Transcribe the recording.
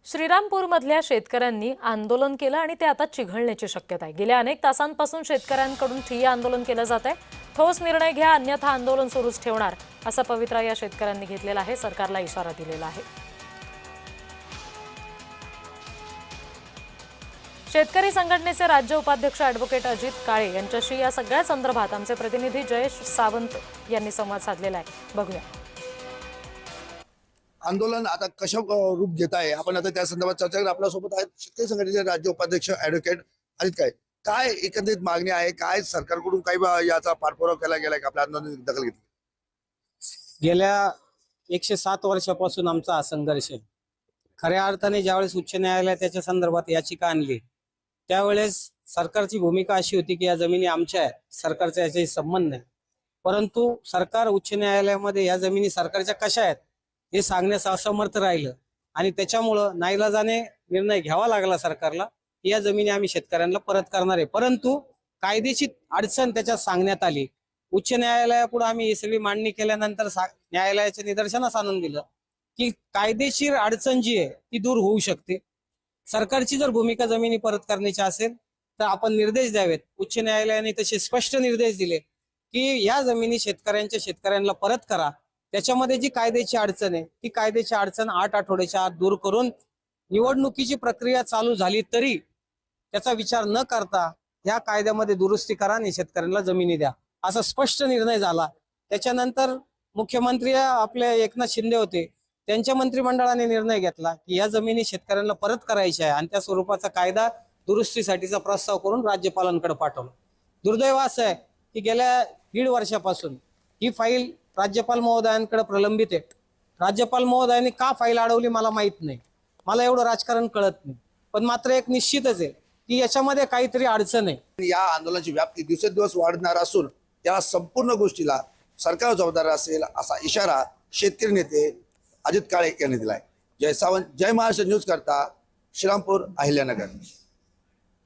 श्रीरामपूरमधल्या शेतकऱ्यांनी आंदोलन केलं आणि ते आता चिघळण्याची शक्यता आहे। गेल्या अनेक तासांपासून शेतकऱ्यांकडून ठिय्या आंदोलन केलं जात आहे। ठोस निर्णय घ्या अन्यथा आंदोलन सुरूच ठेवणार असा पवित्रा या शेतकऱ्यांनी घेतलेला आहे। सरकारला इशारा दिलेला आहे। शेतकरी संघटनेचे राज्य उपाध्यक्ष ॲडव्होकेट अजित काळे यांच्याशी या सगळ्या संदर्भात आमचे प्रतिनिधी जयेश सावंत यांनी संवाद साधलेला आहे। बघूया। आंदोलन आता कशा रूप घेत आहे आपण आता त्या संदर्भात चर्चा करत आपल्या सोबत आहेत शेतकरी संघटनेचे राज्य उपाध्यक्ष ॲडव्होकेट अजित काळे। काय एकंदरीत मागणी आहे, काय सरकारकडून काही याचा पाठपुरावा केला गेलाय का आपल्या आंदोलनाची दखल घेतली? गेल्या 107 वर्षापासून आमचा हा संघर्ष आहे। खऱ्या अर्थाने ज्यावेळेस उच्च न्यायालयात त्याच्या संदर्भात याचिका आणली त्यावेळेस सरकारची भूमिका अशी होती की या जमिनी आमच्या आहेत, सरकारचा याच्याशी संबंध नाही। परंतु सरकार उच्च न्यायालयामध्ये या जमिनी सरकारच्या कशा आहेत हे सांगण्यास असमर्थ राहिलं आणि त्याच्यामुळं नाईलाजाने निर्णय घ्यावा लागला सरकारला की या जमिनी आम्ही शेतकऱ्यांना परत करणार आहे। परंतु कायदेशीर अडचण त्याच्यात सांगण्यात आली। उच्च न्यायालयापुढे आम्ही ही सगळी मांडणी केल्यानंतर न्यायालयाच्या निदर्शनास आणून दिलं की कायदेशीर अडचण जी आहे ती दूर होऊ शकते। सरकारची जर भूमिका जमिनी परत करण्याची असेल तर आपण निर्देश द्यावेत। उच्च न्यायालयाने तसे स्पष्ट निर्देश दिले की या जमिनी शेतकऱ्यांना परत करा। त्याच्यामध्ये जी कायद्याची अडचण आहे ती कायद्याची अडचण 8 आठवड्याच्या आत दूर करून निवडणुकीची प्रक्रिया चालू झाली तरी त्याचा विचार न करता या कायद्यामध्ये दुरुस्ती करा आणि शेतकऱ्यांना जमिनी द्या असा स्पष्ट निर्णय झाला। त्याच्यानंतर मुख्यमंत्री आपले एकनाथ शिंदे होते, त्यांच्या मंत्रिमंडळाने निर्णय घेतला की या जमिनी शेतकऱ्यांना परत करायच्या आहे आणि त्या स्वरूपाचा कायदा दुरुस्तीसाठीचा प्रस्ताव करून राज्यपालांकडे पाठवला। दुर्दैव असं आहे की गेल्या 1.5 वर्षापासून ही फाईल राज्यपाल महोदयांकडे प्रलंबित आहे। राज्यपाल महोदयांनी का फाईल अडवली मला माहित नाही, मला एवढं राजकारण कळत नाही, पण मात्र एक निश्चितच आहे की याच्यामध्ये काहीतरी अडचण आहे। या आंदोलनाची व्याप्ती दिवसेंदिवस वाढणार असून या संपूर्ण गोष्टीला सरकार जबाबदार असेल असा इशारा शेतकरी नेते अजित काळे यांनी दिलाय। जय सावंत, जय महाराष्ट्र न्यूज करता, श्रीरामपूर, अहिल्यानगर।